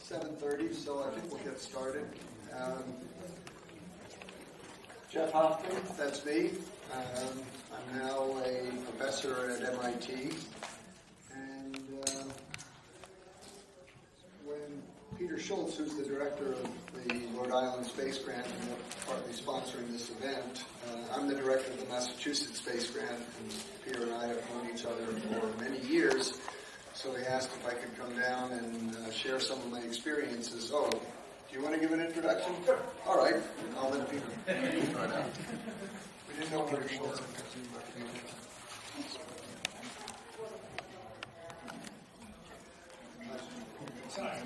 7:30, so I think we'll get started. Jeff Hoffman, that's me. I'm now a professor at MIT. And when Peter Schultz, who's the director of the Rhode Island Space Grant and partly sponsoring this event, I'm the director of the Massachusetts Space Grant, and Peter and I have known each other for many years. So he asked if I could come down and share some of my experiences. Oh, do you want to give an introduction? Sure. All right. I'll let Peter start out. We didn't know Peter Schultz. Sorry.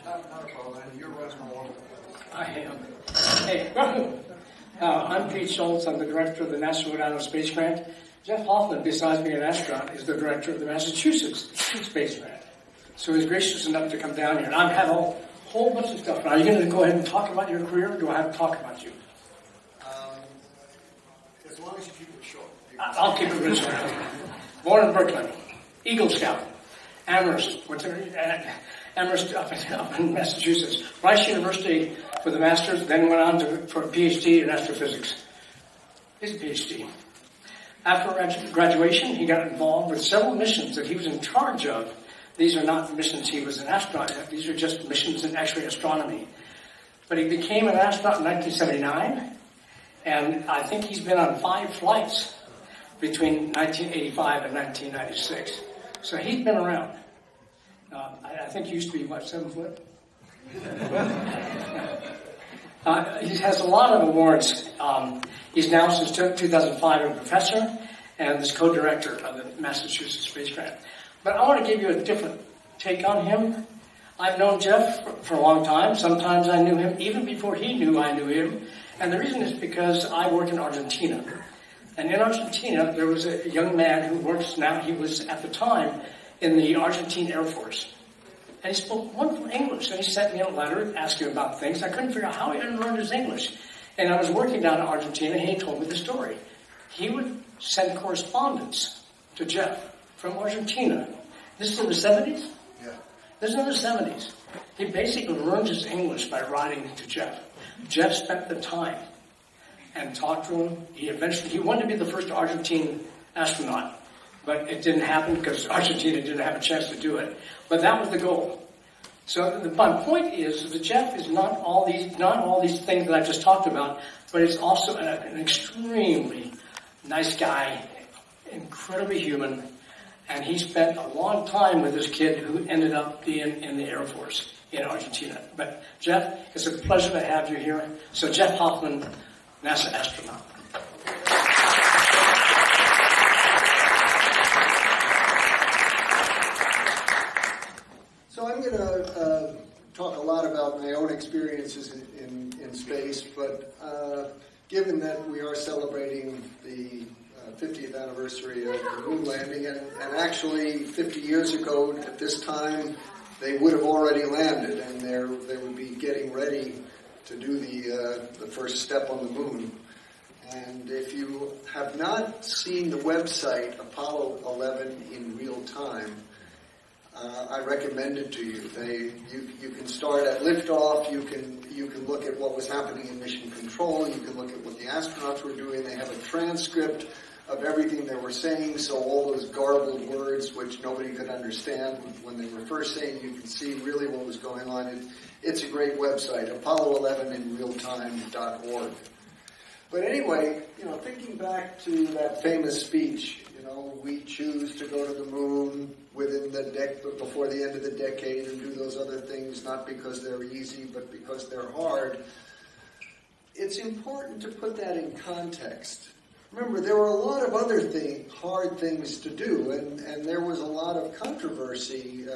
Not a problem. You're running along. I am. Hey, I'm Pete Schultz. I'm the director of the NASA Rhode Island Space Grant. Jeff Hoffman, besides being an astronaut, is the director of the Massachusetts Space Grant. So he's gracious enough to come down here. And I have a whole bunch of stuff. Now, are you going to go ahead and talk about your career, or do I have to talk about you? As long as you keep it short. I'll keep it real short. Born in Brooklyn, Eagle Scout, Amherst, Amherst up in Massachusetts. Rice University for the master's, then went on for a PhD in astrophysics. He's a PhD. After graduation, he got involved with several missions that he was in charge of. These are not missions he was an astronaut. These are just missions in X-ray astronomy. But he became an astronaut in 1979, and I think he's been on 5 flights between 1985 and 1996. So he's been around. I think he used to be, 7 foot? He has a lot of awards. He's now, since 2005, a professor and is co-director of the Massachusetts Space Grant. But I want to give you a different take on him. I've known Jeff for a long time. Sometimes I knew him even before he knew I knew him. And the reason is because I work in Argentina. And in Argentina, there was a young man who works now, he was at the time in the Argentine Air Force. And he spoke wonderful English. And he sent me a letter asking about things. I couldn't figure out how he had learned his English. And I was working down in Argentina, and he told me the story. He would send correspondence to Jeff from Argentina. This is in the 70s? Yeah. This is in the 70s. He basically learned his English by writing to Jeff. Jeff spent the time and talked to him. He wanted to be the first Argentine astronaut, but it didn't happen because Argentina didn't have a chance to do it. But that was the goal. So my point is that Jeff is not all these things that I just talked about, but he's also an extremely nice guy, incredibly human, and he spent a long time with this kid who ended up being in the Air Force in Argentina. But Jeff, it's a pleasure to have you here. So Jeff Hoffman, NASA astronaut. So I'm going to talk a lot about my own experiences in space, but given that we are celebrating the 50th anniversary of the moon landing, and actually 50 years ago at this time, they would have already landed, and they would be getting ready to do the first step on the moon. And if you have not seen the website Apollo 11 in real time, I recommend it to you. You can start at liftoff. You can look at what was happening in mission control. You can look at what the astronauts were doing. They have a transcript of everything they were saying. So all those garbled words which nobody could understand when they were first saying, you can see really what was going on. It's a great website, Apollo11inrealtime.org. But anyway, thinking back to that famous speech, we choose to go to the moon before the end of the decade and do those other things, not because they're easy, but because they're hard. It's important to put that in context. Remember, there were a lot of other hard things to do, and there was a lot of controversy.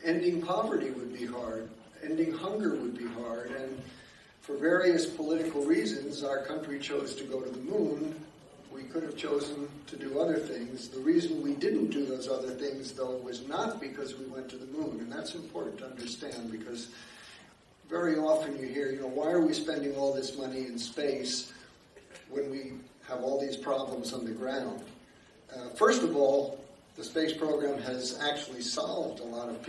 Ending poverty would be hard. Ending hunger would be hard. And for various political reasons, our country chose to go to the moon. We could have chosen to do other things. The reason we didn't do those other things, though, was not because we went to the moon. And that's important to understand, because very often you hear, why are we spending all this money in space when we have all these problems on the ground? First of all, the space program has actually solved a lot of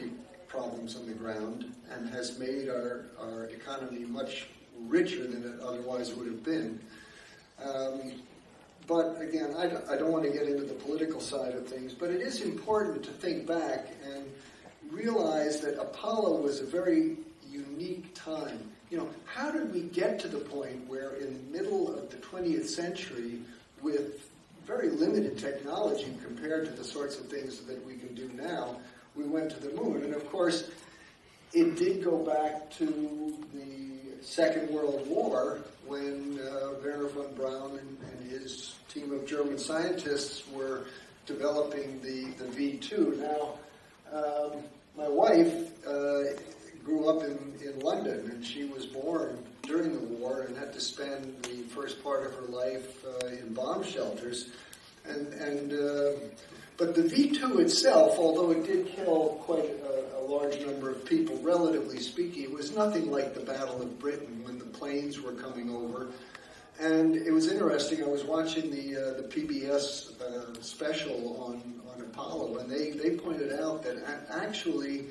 problems on the ground and has made our economy much richer than it otherwise would have been. But again, I don't want to get into the political side of things, but it is important to think back and realize that Apollo was a very unique time. You know, how did we get to the point where in the middle of the 20th century, with very limited technology compared to the sorts of things that we can do now, we went to the moon? And of course, it did go back to the Second World War when Werner von Braun and his team of German scientists were developing the V2. Now, my wife grew up in London, and she was born during the war and had to spend the first part of her life in bomb shelters. But the V2 itself, although it did kill quite a large number of people, relatively speaking, it was nothing like the Battle of Britain when the planes were coming over. And it was interesting, I was watching the PBS special on Apollo, and they pointed out that actually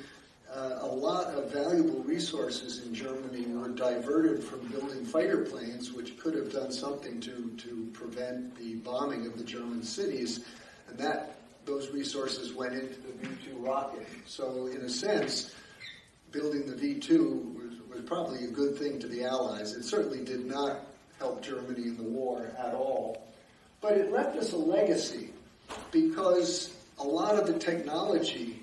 a lot of valuable resources in Germany were diverted from building fighter planes, which could have done something to prevent the bombing of the German cities, and those resources went into the V2 rocket. So in a sense, building the V2 was probably a good thing to the Allies. It certainly did not help Germany in the war at all. But it left us a legacy, because a lot of the technology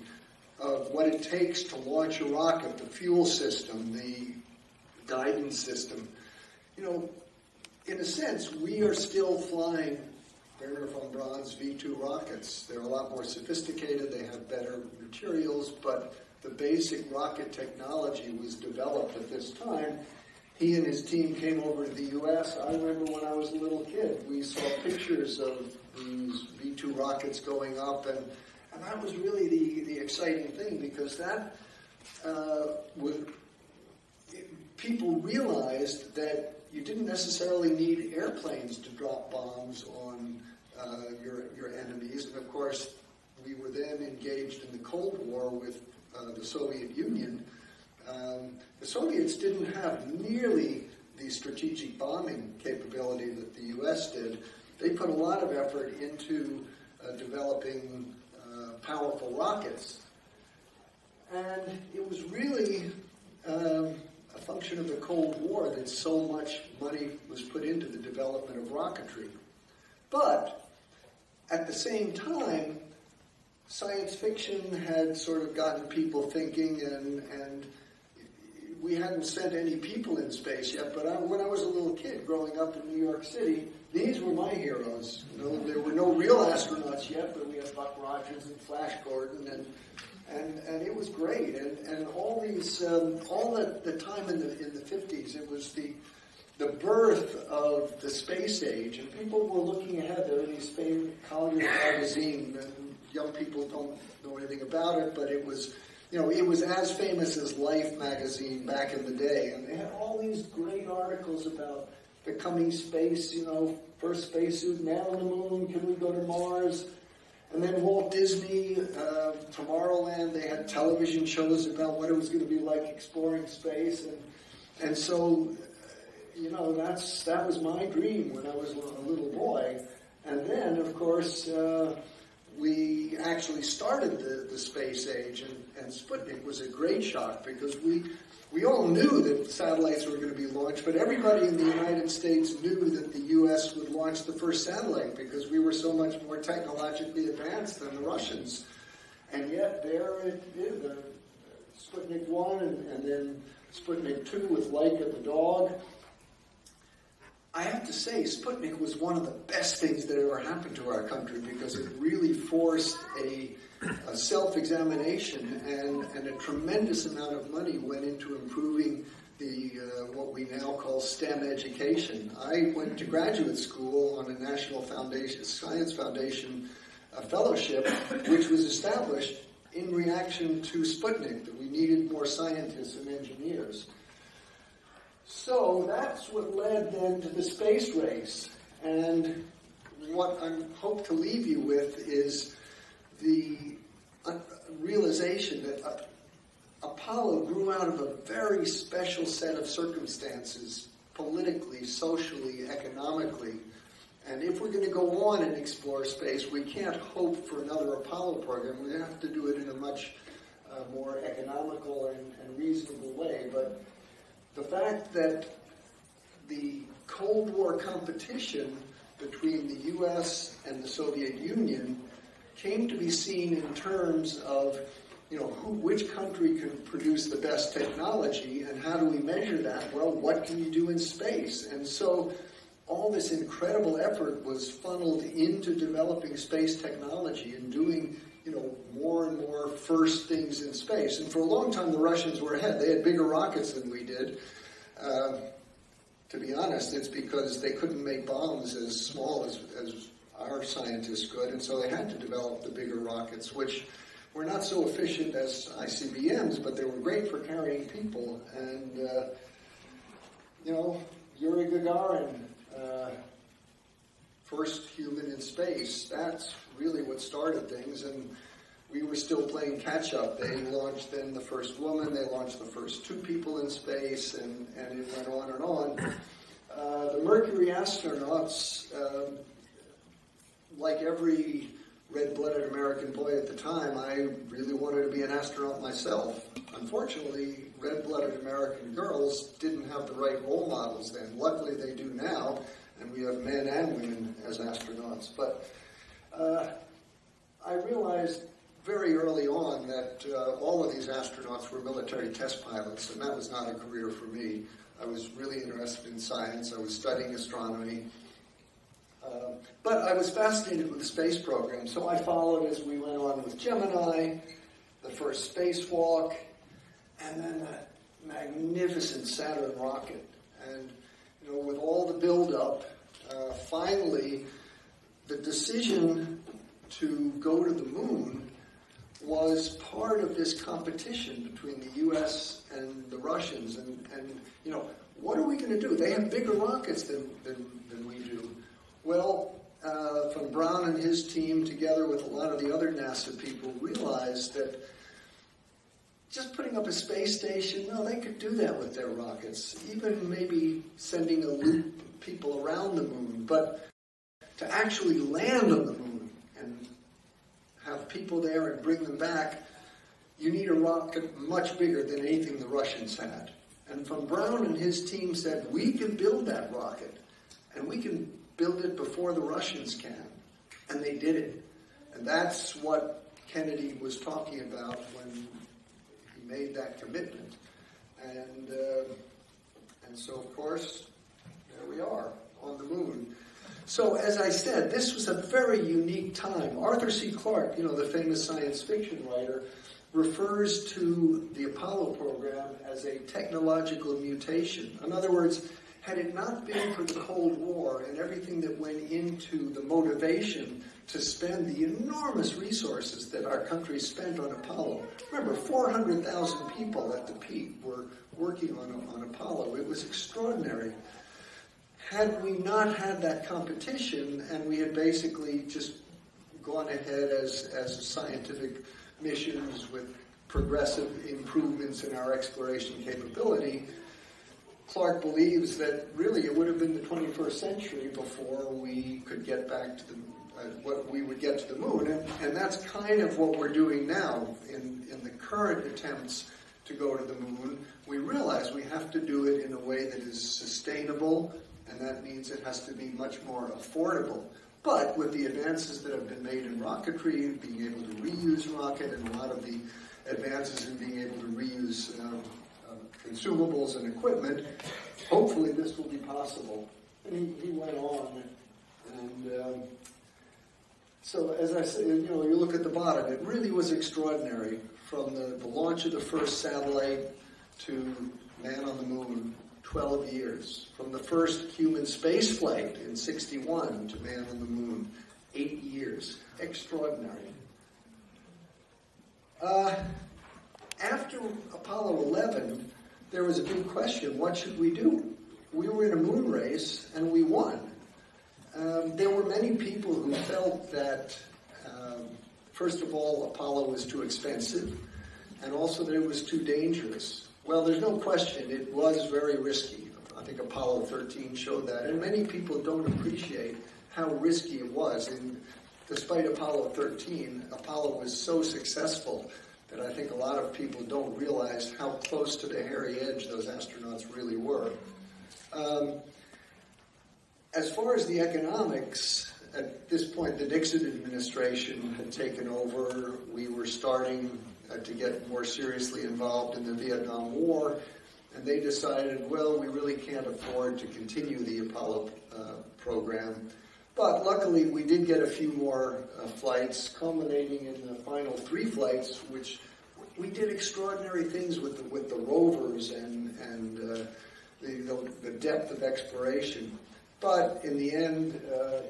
of what it takes to launch a rocket, the fuel system, the guidance system, you know, in a sense, we are still flying Werner von Braun's V2 rockets. They're a lot more sophisticated, they have better materials, but the basic rocket technology was developed at this time. He and his team came over to the U.S. I remember when I was a little kid, we saw pictures of these V2 rockets going up, and that was really the exciting thing, because that people realized that you didn't necessarily need airplanes to drop bombs on your enemies. And of course, we were then engaged in the Cold War with the Soviet Union. The Soviets didn't have nearly the strategic bombing capability that the U.S. did. They put a lot of effort into developing powerful rockets. And it was really a function of the Cold War that so much money was put into the development of rocketry. But at the same time, science fiction had sort of gotten people thinking, and we hadn't sent any people in space yet. But when I was a little kid growing up in New York City, these were my heroes. You know, there were no real astronauts yet, but we had Buck Rogers and Flash Gordon, and it was great. And all these, all the time in the 50s, it was the birth of the space age, and people were looking ahead. There were these famous Collier's magazine, and young people don't know anything about it, but it was, you know, it was as famous as Life magazine back in the day, and they had all these great articles about the coming space, you know, first spacesuit, man on the moon, can we go to Mars? And then Walt Disney, Tomorrowland, they had television shows about what it was going to be like exploring space, and so, you know, that was my dream when I was a little boy. And then, of course, we actually started the space age, and Sputnik was a great shock, because we all knew that satellites were going to be launched, but everybody in the United States knew that the U.S. would launch the first satellite, because we were so much more technologically advanced than the Russians. And yet there it is, Sputnik 1 and then Sputnik 2 with Laika the dog. I have to say, Sputnik was one of the best things that ever happened to our country, because it really forced a self-examination, and a tremendous amount of money went into improving the what we now call STEM education. I went to graduate school on a National Science Foundation fellowship, which was established in reaction to Sputnik, that we needed more scientists and engineers. So that's what led then to the space race. And what I hope to leave you with is the realization that Apollo grew out of a very special set of circumstances, politically, socially, economically. And if we're going to go on and explore space, we can't hope for another Apollo program. We have to do it in a much more economical and reasonable way. But the fact that the Cold War competition between the U.S. and the Soviet Union came to be seen in terms of, which country can produce the best technology, and how do we measure that? Well, what can you do in space? And so all this incredible effort was funneled into developing space technology and doing, more and more first things in space. And for a long time, the Russians were ahead. They had bigger rockets than we did. To be honest, it's because they couldn't make bombs as small as our scientists could, and so they had to develop the bigger rockets, which were not so efficient as ICBMs, but they were great for carrying people. And, Yuri Gagarin, first human in space, that's really what started things, and we were still playing catch-up. They launched then the first woman, they launched the first 2 people in space, and it went on and on. The Mercury astronauts, like every red-blooded American boy at the time, I really wanted to be an astronaut myself. Unfortunately, red-blooded American girls didn't have the right role models then. Luckily, they do now, and we have men and women as astronauts. But I realized very early on that all of these astronauts were military test pilots, and that was not a career for me. I was really interested in science. I was studying astronomy. But I was fascinated with the space program, so I followed as we went on with Gemini, the first spacewalk, and then that magnificent Saturn rocket. And, with all the build-up, finally, the decision to go to the moon was part of this competition between the U.S. and the Russians. And what are we going to do? They have bigger rockets than we do. Well, von Braun and his team, together with a lot of the other NASA people, realized that just putting up a space station, no, they could do that with their rockets. Even maybe sending a loop people around the moon. But to actually land on the moon and have people there and bring them back, you need a rocket much bigger than anything the Russians had. And von Braun and his team said, we can build that rocket, and we can build it before the Russians can. And they did it. And that's what Kennedy was talking about when he made that commitment. And so, of course, there we are on the moon. So, as I said, this was a very unique time. Arthur C. Clarke, the famous science fiction writer, refers to the Apollo program as a technological mutation. In other words, had it not been for the Cold War and everything that went into the motivation to spend the enormous resources that our country spent on Apollo. Remember, 400,000 people at the peak were working on Apollo. It was extraordinary. Had we not had that competition and we had basically just gone ahead as scientific missions with progressive improvements in our exploration capability, Clarke believes that really it would have been the 21st century before we could get back to what we would get to the moon. And that's kind of what we're doing now in the current attempts to go to the moon. We realize we have to do it in a way that is sustainable, and that means it has to be much more affordable. But with the advances that have been made in rocketry, being able to reuse rocket, and a lot of the advances in being able to reuse consumables and equipment, hopefully this will be possible. And he went on, and so as I said, you look at the bottom, it really was extraordinary, from the launch of the first satellite to man on the moon, 12 years. From the first human space flight in 1961 to man on the moon, 8 years. Extraordinary. After Apollo 11, there was a big question, what should we do? We were in a moon race, and we won. There were many people who felt that, first of all, Apollo was too expensive. and also that it was too dangerous. Well, there's no question, it was very risky. I think Apollo 13 showed that, and many people don't appreciate how risky it was. And despite Apollo 13, Apollo was so successful that I think a lot of people don't realize how close to the hairy edge those astronauts really were. As far as the economics, at this point the Nixon administration had taken over. We were starting to get more seriously involved in the Vietnam War, and they decided, well, we really can't afford to continue the Apollo program. But luckily, we did get a few more flights, culminating in the final 3 flights, which we did extraordinary things with the rovers and the depth of exploration. But in the end,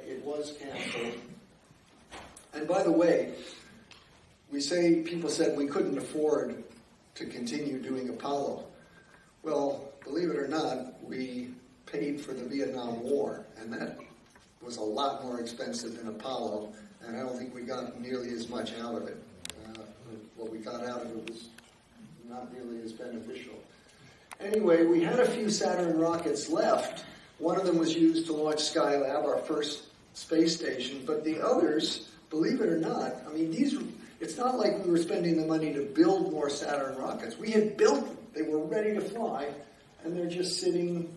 it was canceled. And by the way, people said we couldn't afford to continue doing Apollo. Well, believe it or not, we paid for the Vietnam War, and that was a lot more expensive than Apollo, and I don't think we got nearly as much out of it. What we got out of it was not nearly as beneficial. Anyway, we had a few Saturn rockets left. One of them was used to launch Skylab, our first space station, but the others, believe it or not, I mean, it's not like we were spending the money to build more Saturn rockets. We had built them. They were ready to fly, and they're just sitting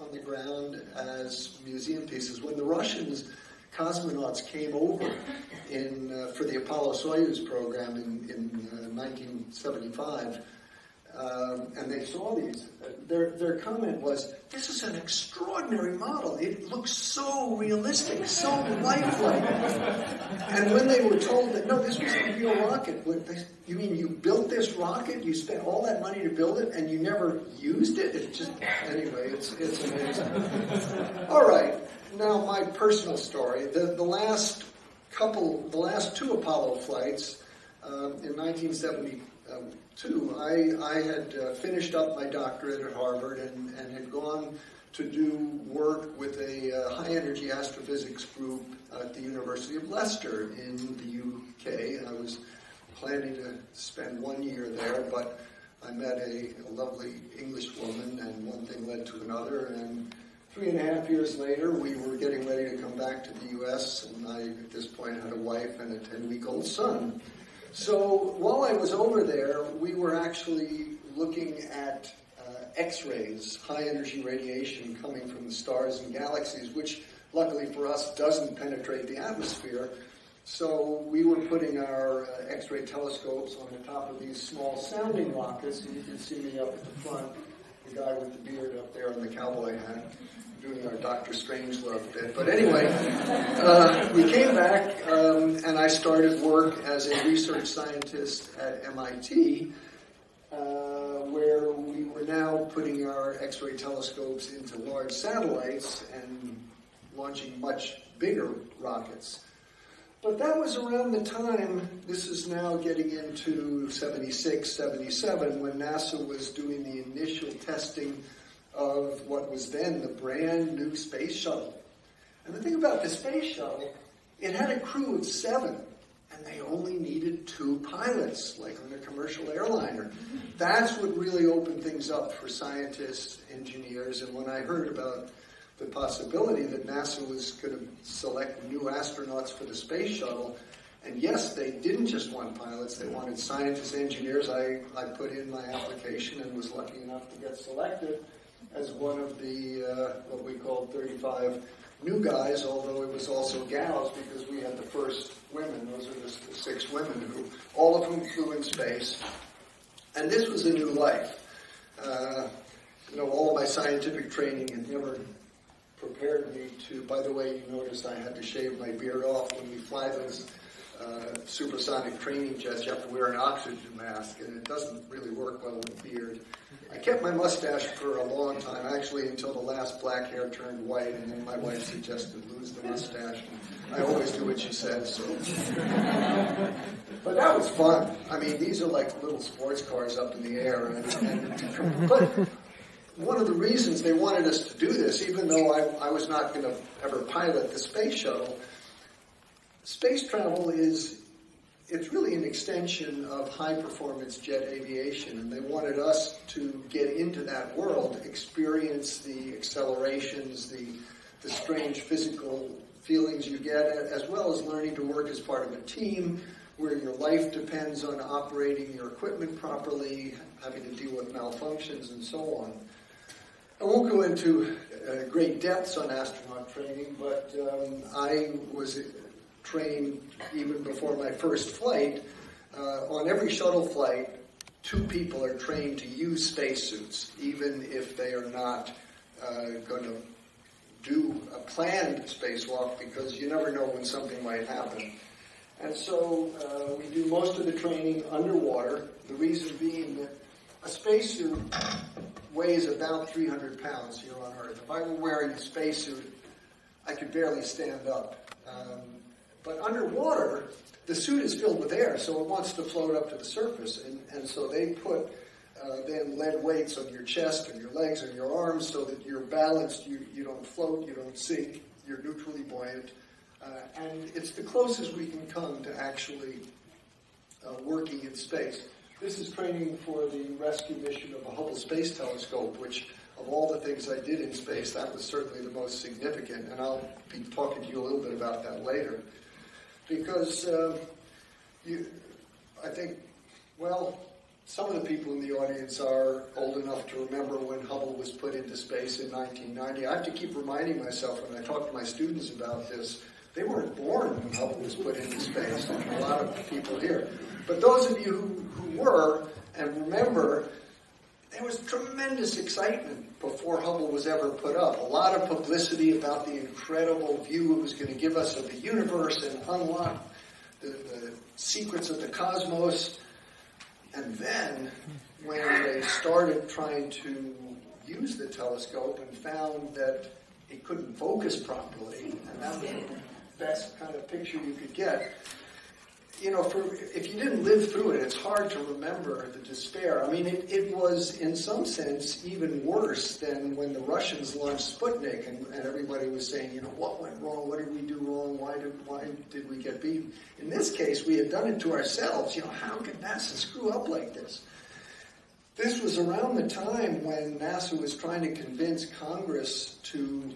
on the ground as museum pieces. When the Russians cosmonauts came over for the Apollo-Soyuz program in 1975, and they saw these, their comment was, "This is an extraordinary model. It looks so realistic, so lifelike." And when they were told that, no, this was a real rocket, you mean you built this rocket? You spent all that money to build it, and you never used it? It's just, anyway, it's amazing. All right, now my personal story. The last 2 Apollo flights in 1972, I had finished up my doctorate at Harvard and had gone to do work with a high-energy astrophysics group at the University of Leicester in the UK. I was planning to spend 1 year there, but I met a lovely English woman, and one thing led to another, and 3.5 years later, we were getting ready to come back to the U.S., and I, at this point, had a wife and a 10-week-old son. So while I was over there, we were actually looking at X-rays, high-energy radiation coming from the stars and galaxies, which, luckily for us, doesn't penetrate the atmosphere. So we were putting our X-ray telescopes on the top of these small sounding rockets, and you can see me up at the front, the guy with the beard up there on the cowboy hat, doing our Dr. Strangelove bit. But anyway, we came back, and I started work as a research scientist at MIT, where we were now putting our X-ray telescopes into large satellites and launching much bigger rockets. But that was around the time, this is now getting into 76, 77, when NASA was doing the initial testing of what was then the brand new space shuttle. And the thing about the space shuttle, it had a crew of 7, and they only needed 2 pilots, like on a commercial airliner. That's what really opened things up for scientists, engineers, and when I heard about the possibility that NASA was going to select new astronauts for the space shuttle, and yes, they didn't just want pilots, they wanted scientists, engineers. I put in my application and was lucky enough to get selected as one of the, what we called 35 new guys, although it was also gals because we had the first women. Those are the 6 women, all of whom flew in space. And this was a new life. All my scientific training had never prepared me to, by the way, you notice I had to shave my beard off. When we fly those supersonic training jets, you have to wear an oxygen mask, and it doesn't really work well with beard. I kept my mustache for a long time, actually until the last black hair turned white, and then my wife suggested lose the mustache. And I always do what she says, so. But that was fun. I mean, these are like little sports cars up in the air. But one of the reasons they wanted us to do this, even though I was not going to ever pilot the space shuttle, space travel is it's really an extension of high-performance jet aviation, and they wanted us to get into that world, experience the accelerations, the strange physical feelings you get, as well as learning to work as part of a team, where your life depends on operating your equipment properly, having to deal with malfunctions, and so on. I won't go into great depths on astronaut training, but I was trained even before my first flight. On every shuttle flight, 2 people are trained to use spacesuits, even if they are not going to do a planned spacewalk, because you never know when something might happen. And so we do most of the training underwater, the reason being that a spacesuit weighs about 300 pounds here on Earth. If I were wearing a spacesuit, I could barely stand up. But underwater, the suit is filled with air, so it wants to float up to the surface. And so they put then lead weights on your chest and your legs and your arms so that you're balanced, you don't float, you don't sink, you're neutrally buoyant. And it's the closest we can come to actually working in space. This is training for the rescue mission of the Hubble Space Telescope, which of all the things I did in space, that was certainly the most significant. And I'll be talking to you a little bit about that later. Because I think, well, some of the people in the audience are old enough to remember when Hubble was put into space in 1990. I have to keep reminding myself when I talk to my students about this, they weren't born when Hubble was put into space, like a lot of people here. But those of you who were and remember, there was tremendous excitement before Hubble was ever put up. A lot of publicity about the incredible view it was going to give us of the universe and unlock the secrets of the cosmos. And then, when they started trying to use the telescope and found that it couldn't focus properly, and that was the best kind of picture you could get. You know, if you didn't live through it, it's hard to remember the despair. I mean, it was, in some sense, even worse than when the Russians launched Sputnik, and everybody was saying, you know, what went wrong? What did we do wrong? Why did we get beaten? In this case, we had done it to ourselves. You know, how could NASA screw up like this? This was around the time when NASA was trying to convince Congress to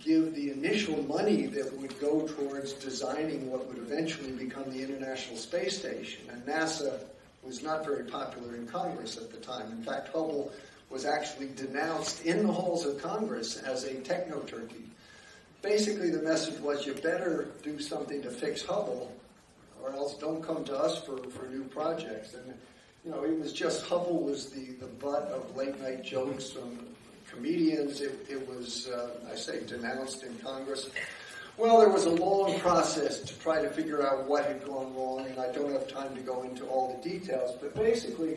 give the initial money that would go towards designing what would eventually become the International Space Station. And NASA was not very popular in Congress at the time. In fact, Hubble was actually denounced in the halls of Congress as a techno-turkey. Basically, the message was, you better do something to fix Hubble, or else don't come to us for new projects. And, you know, it was just, Hubble was the butt of late-night jokes from comedians. It was, I say, denounced in Congress. Well, there was a long process to try to figure out what had gone wrong, and I don't have time to go into all the details, but basically,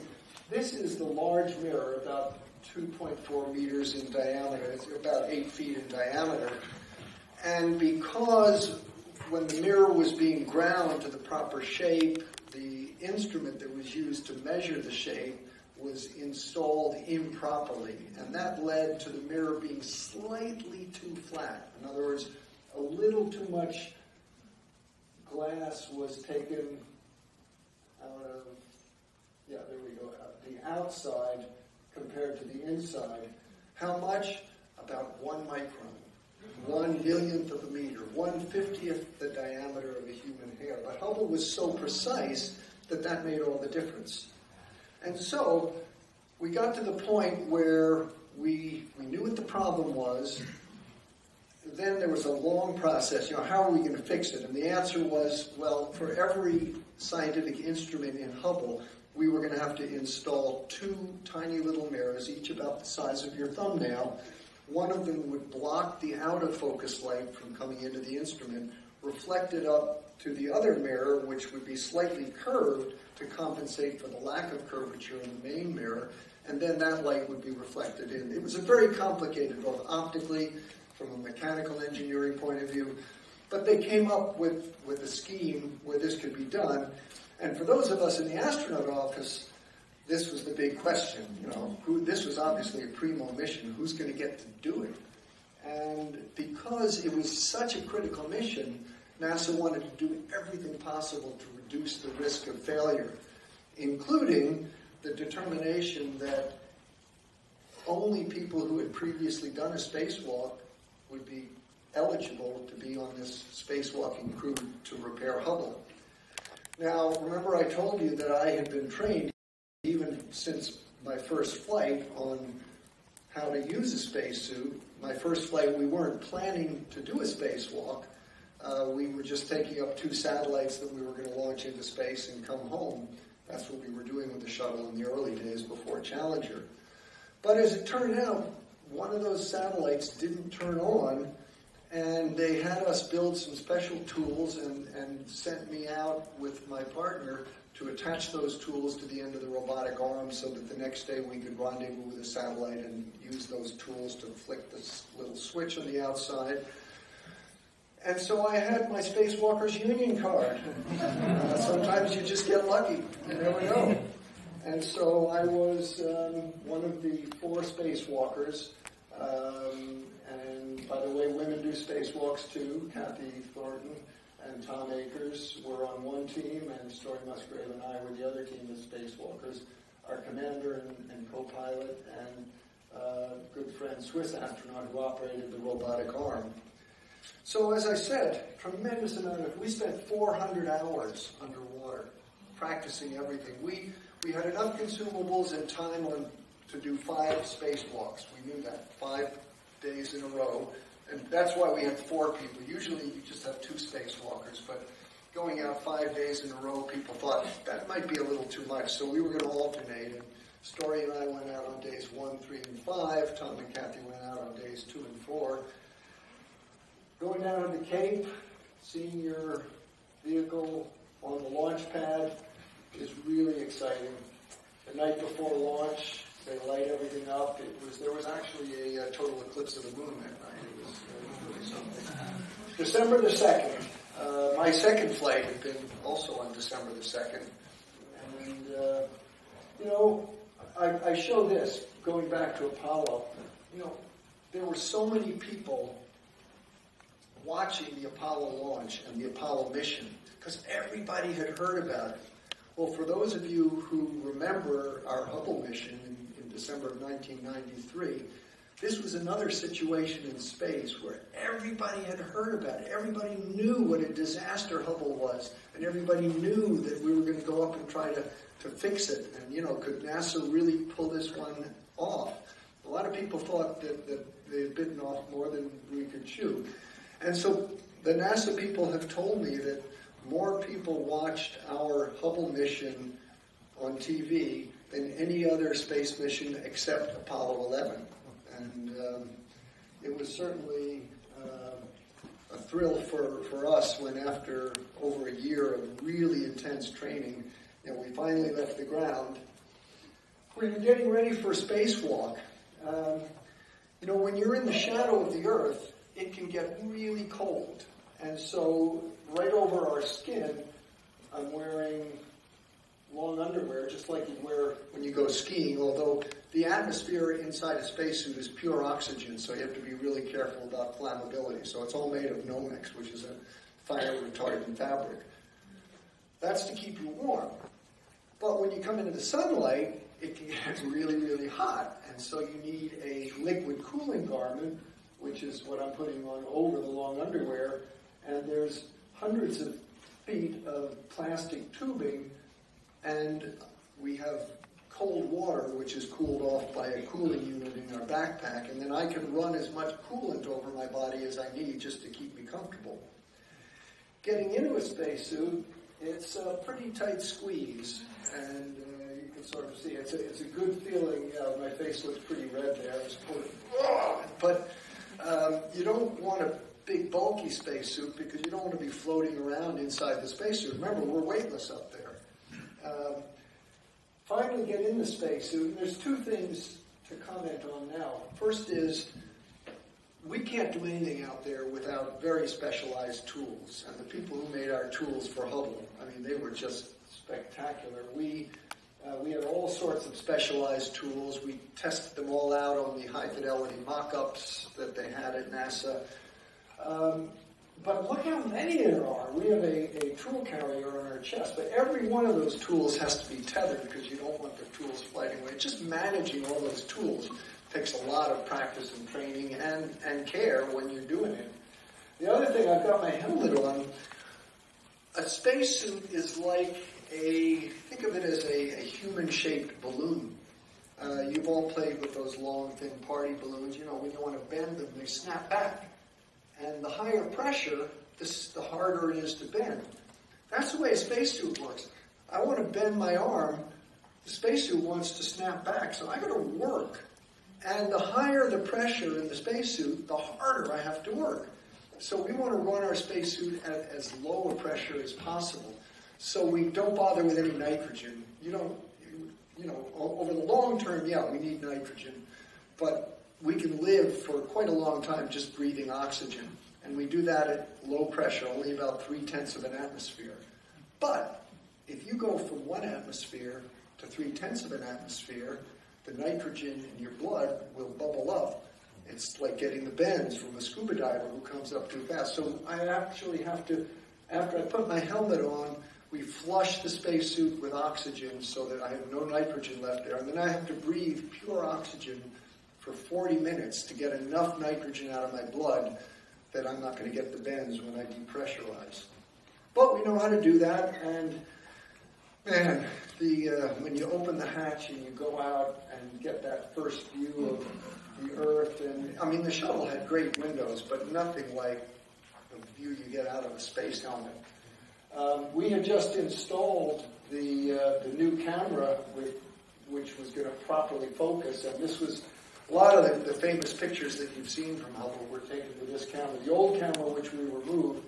this is the large mirror, about 2.4 meters in diameter. It's about 8 feet in diameter. And because when the mirror was being ground to the proper shape, the instrument that was used to measure the shape was installed improperly, and that led to the mirror being slightly too flat. In other words, a little too much glass was taken out of, the outside compared to the inside. How much? About 1 micron, 1/1,000,000th of a meter, 1/50th the diameter of a human hair. But Hubble was so precise that made all the difference. And so we got to the point where we knew what the problem was. Then there was a long process. You know, how are we going to fix it? And the answer was, well, for every scientific instrument in Hubble, we were going to have to install 2 tiny little mirrors, each about the size of your thumbnail. One of them would block the out-of-focus light from coming into the instrument, reflect it up to the other mirror, which would be slightly curved to compensate for the lack of curvature in the main mirror, and then that light would be reflected in. It was a very complicated, both optically, from a mechanical engineering point of view, but they came up with a scheme where this could be done. And for those of us in the astronaut office, this was the big question. You know, this was obviously a primo mission. Who's going to get to do it? And because it was such a critical mission, NASA wanted to do everything possible to reduce the risk of failure, including the determination that only people who had previously done a spacewalk would be eligible to be on this spacewalking crew to repair Hubble. Now, remember I told you that I had been trained even since my first flight on how to use a spacesuit. My first flight, we weren't planning to do a spacewalk. We were just taking up 2 satellites that we were going to launch into space and come home. That's what we were doing with the shuttle in the early days before Challenger. But as it turned out, one of those satellites didn't turn on, and they had us build some special tools and sent me out with my partner to attach those tools to the end of the robotic arm so that the next day we could rendezvous with the satellite and use those tools to flick this little switch on the outside. And so I had my Spacewalkers Union card. Sometimes you just get lucky. You never know. And so I was one of the 4 spacewalkers. And by the way, women do spacewalks too. Kathy Thornton and Tom Akers were on one team, and Story Musgrave and I were the other team of spacewalkers. Our commander and co-pilot and good friend Swiss astronaut who operated the robotic arm. So as I said, tremendous amount of, we spent 400 hours underwater practicing everything. We had enough consumables and time to do 5 spacewalks. We knew that, 5 days in a row. And that's why we had 4 people. Usually you just have 2 spacewalkers, but going out 5 days in a row, people thought that might be a little too much. So we were going to alternate. And Story and I went out on days 1, 3, and 5. Tom and Kathy went out on days 2 and 4. Going down to the Cape, seeing your vehicle on the launch pad is really exciting. The night before launch, they light everything up. There was actually a total eclipse of the moon that night. It was really something. December the 2nd. My second flight had been also on December the 2nd. And, I show this, going back to Apollo. There were so many people watching the Apollo launch and the Apollo mission because everybody had heard about it. Well, for those of you who remember our Hubble mission in December of 1993, this was another situation in space where everybody had heard about it. Everybody knew what a disaster Hubble was, and everybody knew that we were going to go up and try to fix it. And, could NASA really pull this one off? A lot of people thought that they had bitten off more than we could chew. And so the NASA people have told me that more people watched our Hubble mission on TV than any other space mission except Apollo 11. And it was certainly a thrill for us when after over a year of really intense training, we finally left the ground. We were getting ready for a spacewalk. When you're in the shadow of the Earth, it can get really cold. And so right over our skin, I'm wearing long underwear, just like you wear when you go skiing, although the atmosphere inside a spacesuit is pure oxygen, so you have to be really careful about flammability. So it's all made of Nomex, which is a fire-retardant fabric. That's to keep you warm. But when you come into the sunlight, it can get really, really hot. And so you need a liquid cooling garment, which is what I'm putting on over the long underwear. And there's hundreds of feet of plastic tubing, and we have cold water, which is cooled off by a cooling unit in our backpack, and then I can run as much coolant over my body as I need just to keep me comfortable. Getting into a spacesuit, it's a pretty tight squeeze, and you can sort of see it's a good feeling. My face looks pretty red there. But you don't want a big bulky spacesuit because you don't want to be floating around inside the spacesuit. Remember, we're weightless up there. Finally get in the spacesuit, and there's 2 things to comment on now. First is, we can't do anything out there without very specialized tools. And the people who made our tools for Hubble, they were just spectacular. We had all sorts of specialized tools. We tested them all out on the high-fidelity mock-ups that they had at NASA. But look how many there are. We have a tool carrier on our chest, but every one of those tools has to be tethered because you don't want the tools floating away. Just managing all those tools takes a lot of practice and training and care when you're doing it. The other thing, I've got my helmet on. A spacesuit is like think of it as a human-shaped balloon. You've all played with those long, thin party balloons. You know, when you want to bend them, they snap back. And the higher pressure, the harder it is to bend. That's the way a spacesuit works. I want to bend my arm. The spacesuit wants to snap back, so I got to work. And the higher the pressure in the spacesuit, the harder I have to work. So we want to run our spacesuit at as low a pressure as possible. So we don't bother with any nitrogen. You know, over the long term, yeah, we need nitrogen. But we can live for quite a long time just breathing oxygen. And we do that at low pressure, only about 0.3 of an atmosphere. But if you go from 1 atmosphere to 0.3 of an atmosphere, the nitrogen in your blood will bubble up. It's like getting the bends from a scuba diver who comes up too fast. So I actually have to, after I put my helmet on, we flush the spacesuit with oxygen so that I have no nitrogen left there. And then I have to breathe pure oxygen for 40 minutes to get enough nitrogen out of my blood that I'm not going to get the bends when I depressurize. But we know how to do that, and man, when you open the hatch and you go out and get that first view of the Earth, and I mean the shuttle had great windows, but nothing like the view you get out of a space helmet. We had just installed the new camera which was going to properly focus, and this was a lot of the famous pictures that you've seen from Hubble were taken with this camera. The old camera, which we removed,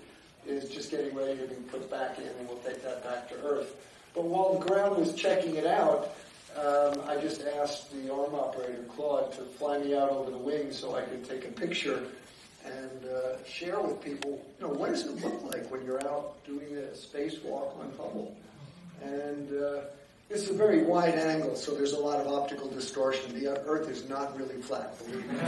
is just getting ready to be put back in, and we'll take that back to Earth. But while the ground was checking it out, I just asked the arm operator, Claude, to fly me out over the wings so I could take a picture and share with people, you know, what does it look like when you're out doing a spacewalk on Hubble? And it's a very wide angle, so there's a lot of optical distortion. The Earth is not really flat, believe me.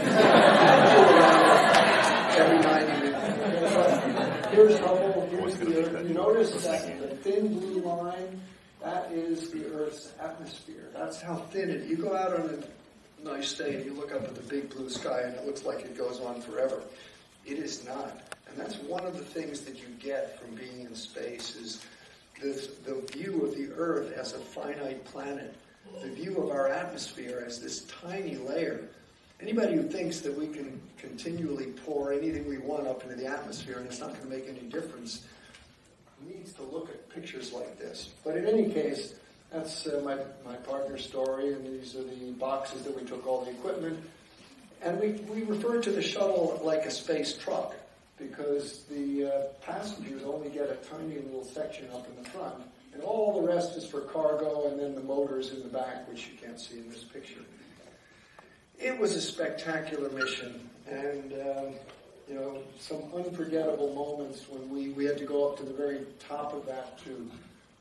Every 90 minutes. Here's Hubble, here's the Earth. You notice that the thin blue line, that is the Earth's atmosphere. That's how thin it is. You go out on a nice day and you look up at the big blue sky and it looks like it goes on forever. It is not. And that's one of the things that you get from being in space is the view of the Earth as a finite planet, the view of our atmosphere as this tiny layer. Anybody who thinks that we can continually pour anything we want up into the atmosphere and it's not going to make any difference needs to look at pictures like this. But in any case, that's my partner's story, and these are the boxes that we took all the equipment. And we refer to the shuttle like a space truck, because the passengers only get a tiny little section up in the front, and all the rest is for cargo, and then the motors in the back, which you can't see in this picture. It was a spectacular mission, and you know, some unforgettable moments when we had to go up to the very top of that to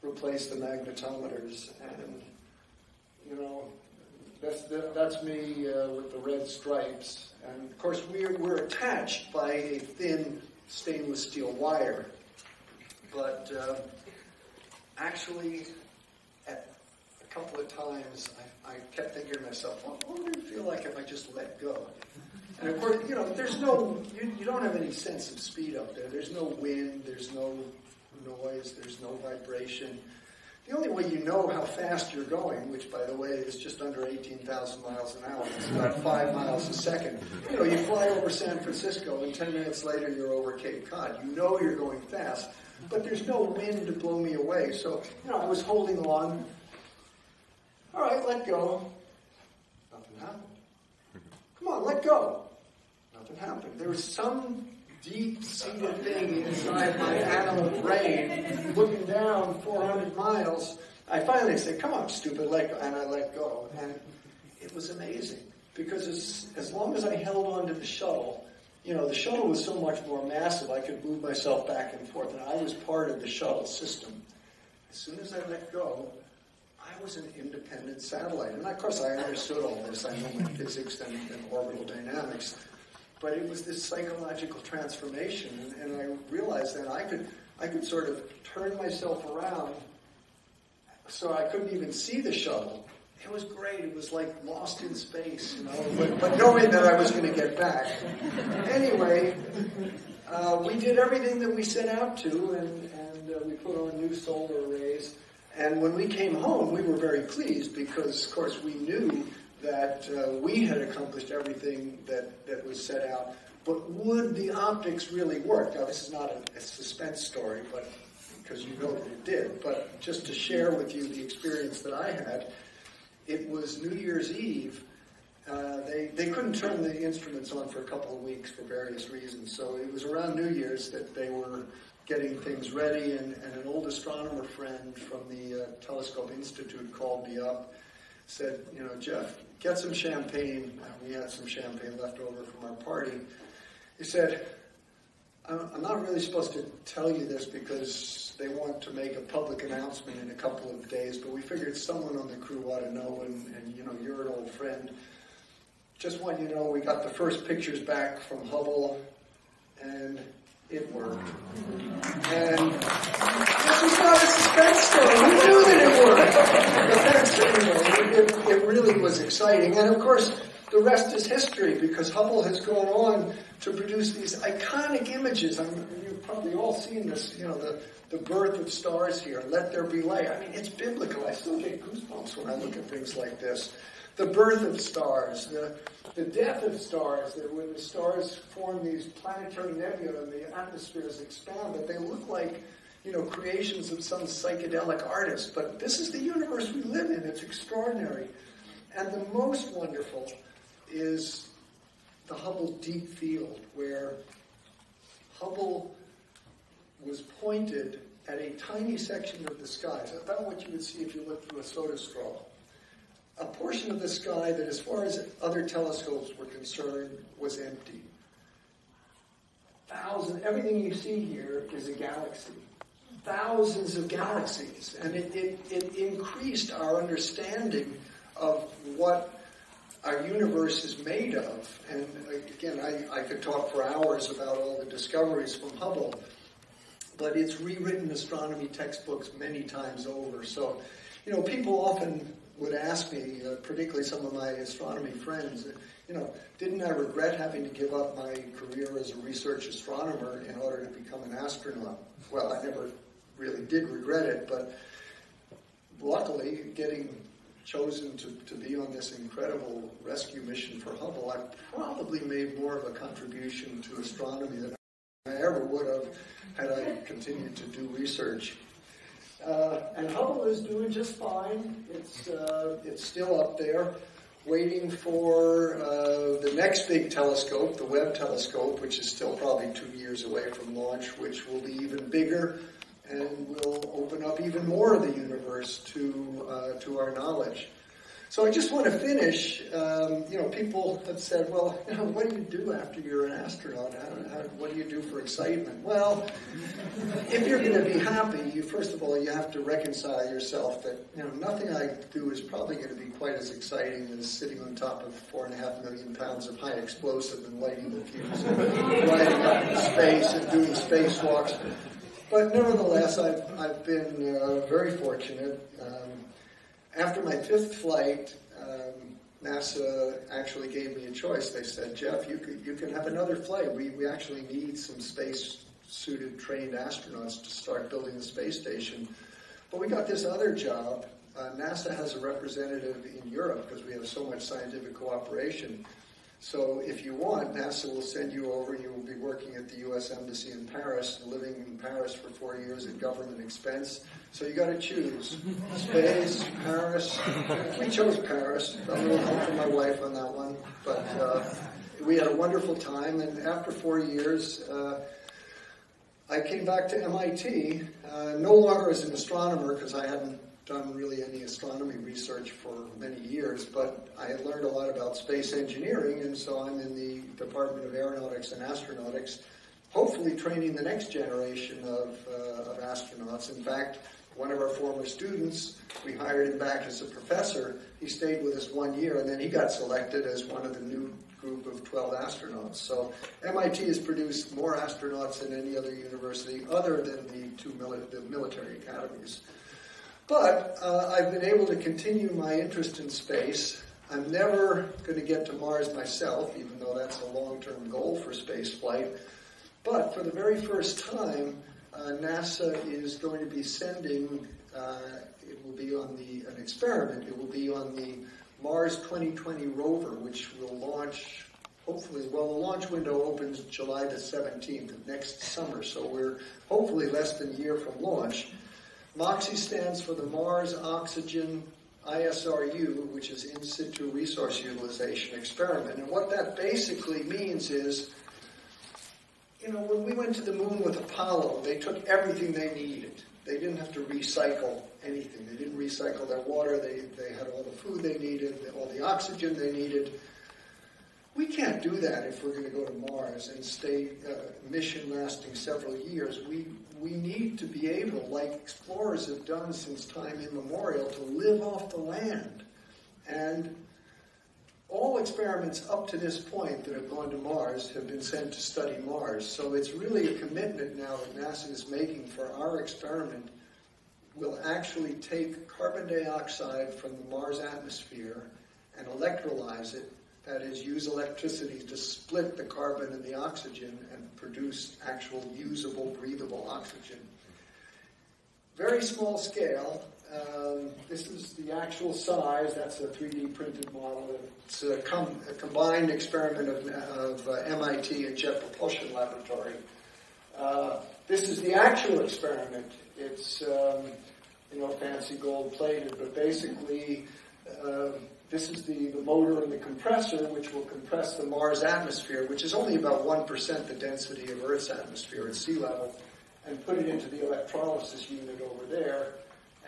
replace the magnetometers, and you know, that's me with the red stripes. And of course, we're attached by a thin stainless steel wire. But actually, at a couple of times, I kept thinking to myself, well, what would it feel like if I just let go? And of course, you know, there's no, you don't have any sense of speed up there. There's no wind, there's no noise, there's no vibration. The only way you know how fast you're going, which, by the way, is just under 18,000 miles an hour, it's about 5 miles a second. You know, you fly over San Francisco, and 10 minutes later you're over Cape Cod. You know you're going fast, but there's no wind to blow me away. So, you know, I was holding on. All right, let go. Nothing happened. Come on, let go. Nothing happened. There was some deep-seated thing inside my animal brain, looking down 400 miles. I finally said, come on, stupid, let go. And I let go. And it was amazing, because as long as I held on to the shuttle, you know, the shuttle was so much more massive, I could move myself back and forth, and I was part of the shuttle system. As soon as I let go, I was an independent satellite. And of course, I understood all this. I know my physics and orbital dynamics. but it was this psychological transformation, and I realized that I could sort of turn myself around so I couldn't even see the shuttle. It was great. It was like lost in space, but knowing that I was going to get back. Anyway, we did everything that we set out to, and we put on new solar arrays. And when we came home, we were very pleased because, of course, we knew that we had accomplished everything that was set out. But would the optics really work? Now, this is not a suspense story, but because you know that it did. But just to share with you the experience that I had, it was New Year's Eve. They couldn't turn the instruments on for a couple of weeks for various reasons. So it was around New Year's that they were getting things ready, and an old astronomer friend from the Telescope Institute called me up, said, Jeff, get some champagne. We had some champagne left over from our party. He said, I'm not really supposed to tell you this because they want to make a public announcement in a couple of days, but we figured someone on the crew ought to know, and you're an old friend. Just want you to know we got the first pictures back from Hubble, and it worked. And this was not a suspense story. We knew that it worked. But anyway, it really was exciting. And of course, the rest is history, because Hubble has gone on to produce these iconic images. You've probably all seen this, the birth of stars here, Let There Be Light. I mean, it's biblical. I still get goosebumps when I look at things like this. The birth of stars, the death of stars, that when the stars form these planetary nebulae and the atmospheres expand, that they look like, creations of some psychedelic artist. But this is the universe we live in. It's extraordinary. And the most wonderful is the Hubble Deep Field, where Hubble was pointed at a tiny section of the sky, so about what you would see if you looked through a soda straw. A portion of the sky that, as far as other telescopes were concerned, was empty. Everything you see here is a galaxy. Thousands of galaxies. And it increased our understanding of what our universe is made of. And again, I could talk for hours about all the discoveries from Hubble, but it's rewritten astronomy textbooks many times over. So, people often would ask me, particularly some of my astronomy friends, didn't I regret having to give up my career as a research astronomer in order to become an astronaut? Well, I never really did regret it, but luckily, getting chosen to be on this incredible rescue mission for Hubble, I probably made more of a contribution to astronomy than I ever would have had I continued to do research. And Hubble is doing just fine. It's still up there, waiting for the next big telescope, the Webb telescope, which is still probably 2 years away from launch, which will be even bigger and will open up even more of the universe to our knowledge. So I just want to finish. People have said, well, what do you do after you're an astronaut? What do you do for excitement? Well, if you're going to be happy, first of all, you have to reconcile yourself that nothing I do is probably going to be quite as exciting as sitting on top of 4.5 million pounds of high explosive and lighting the fuse and riding up into space and doing spacewalks. But nevertheless, I've been very fortunate. After my 5th flight, NASA actually gave me a choice. They said, Jeff, you can have another flight. We actually need some space-suited trained astronauts to start building the space station. But we got this other job. NASA has a representative in Europe because we have so much scientific cooperation. So if you want, NASA will send you over and you will be working at the U.S. Embassy in Paris, living in Paris for 4 years at government expense. So you got to choose. Space, Paris. We chose Paris. A little help from my wife on that one. But we had a wonderful time. And after 4 years, I came back to MIT, no longer as an astronomer because I hadn't done really any astronomy research for many years, but I had learned a lot about space engineering, and so I'm in the Department of Aeronautics and Astronautics, hopefully training the next generation of astronauts. In fact, one of our former students, we hired him back as a professor. He stayed with us 1 year, and then he got selected as one of the new group of 12 astronauts. So MIT has produced more astronauts than any other university other than the military academies. But I've been able to continue my interest in space. I'm never going to get to Mars myself, even though that's a long-term goal for space flight. But for the very first time, NASA is going to be sending, it will be on an experiment, it will be on the Mars 2020 rover, which will launch, hopefully, well, the launch window opens July the 17th of next summer, so we're hopefully less than a year from launch. MOXIE stands for the Mars Oxygen ISRU, which is In Situ Resource Utilization Experiment. And what that basically means is, you know, when we went to the moon with Apollo, they took everything they needed. They didn't have to recycle anything. They didn't recycle their water. They had all the food they needed, all the oxygen they needed. We can't do that if we're going to go to Mars and stay mission lasting several years. We need to be able, like explorers have done since time immemorial, to live off the land. And all experiments up to this point that have gone to Mars have been sent to study Mars. So it's really a commitment now that NASA is making for our experiment. We'll actually take carbon dioxide from the Mars atmosphere and electrolyze it. That is, use electricity to split the carbon and the oxygen and produce actual usable, breathable oxygen. Very small scale. This is the actual size. That's a 3D printed model. It's a combined experiment of MIT and Jet Propulsion Laboratory. This is the actual experiment. It's fancy gold plated, but basically this is the motor and the compressor, which will compress the Mars atmosphere, which is only about 1% the density of Earth's atmosphere at sea level, and put it into the electrolysis unit over there.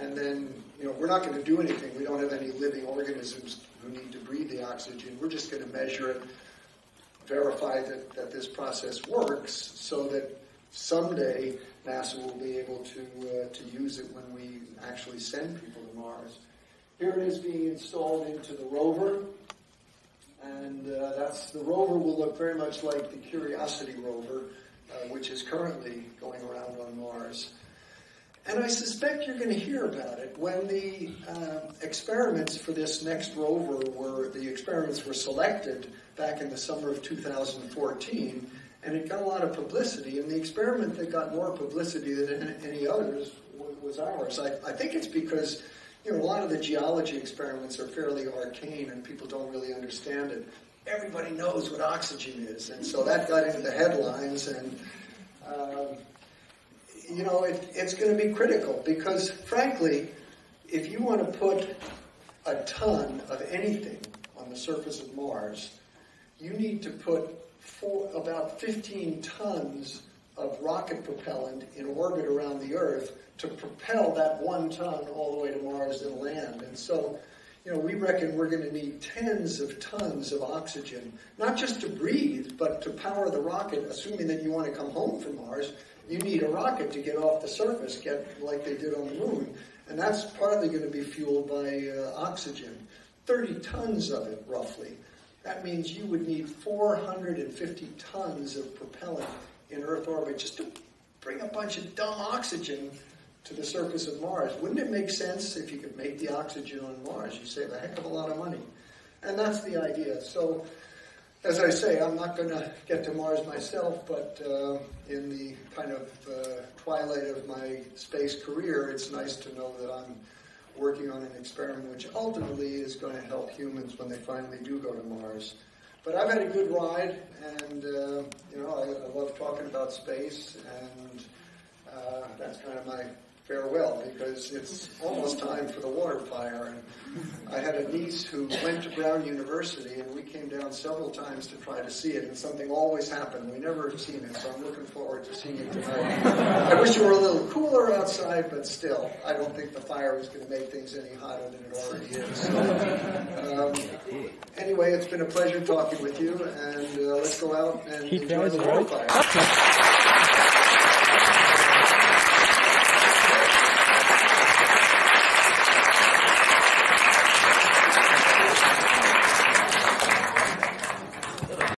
And then, we're not going to do anything. We don't have any living organisms who need to breathe the oxygen. We're just going to measure it, verify that this process works, so that someday NASA will be able to use it when we actually send people to Mars. Here it is being installed into the rover, and the rover will look very much like the Curiosity rover, which is currently going around on Mars. And I suspect you're going to hear about it. When the experiments for this next rover were selected back in the summer of 2014, and it got a lot of publicity, and the experiment that got more publicity than any others was ours. I think it's because a lot of the geology experiments are fairly arcane and people don't really understand it. Everybody knows what oxygen is, and so that got into the headlines, and it's going to be critical because, frankly, if you want to put a ton of anything on the surface of Mars, you need to put about 15 tons of rocket propellant in orbit around the Earth to propel that 1 ton all the way to Mars and land. And so, we reckon we're going to need tens of tons of oxygen, not just to breathe, but to power the rocket, assuming that you want to come home from Mars. You need a rocket to get off the surface, get like they did on the moon. And that's partly going to be fueled by oxygen. 30 tons of it, roughly. That means you would need 450 tons of propellant in Earth orbit just to bring a bunch of dumb oxygen to the surface of Mars. Wouldn't it make sense if you could make the oxygen on Mars? You save a heck of a lot of money. And that's the idea. So, as I say, I'm not going to get to Mars myself, but in the kind of twilight of my space career, it's nice to know that I'm working on an experiment which ultimately is going to help humans when they finally do go to Mars. But I've had a good ride, and I love talking about space, and that's kind of my farewell, because it's almost time for the water fire. And I had a niece who went to Brown University, and we came down several times to try to see it, and something always happened. We never have seen it, so I'm looking forward to seeing it tonight. I wish it were a little cooler outside, but still, I don't think the fire is going to make things any hotter than it already is. So, anyway, it's been a pleasure talking with you, and let's go out and enjoy the water fire.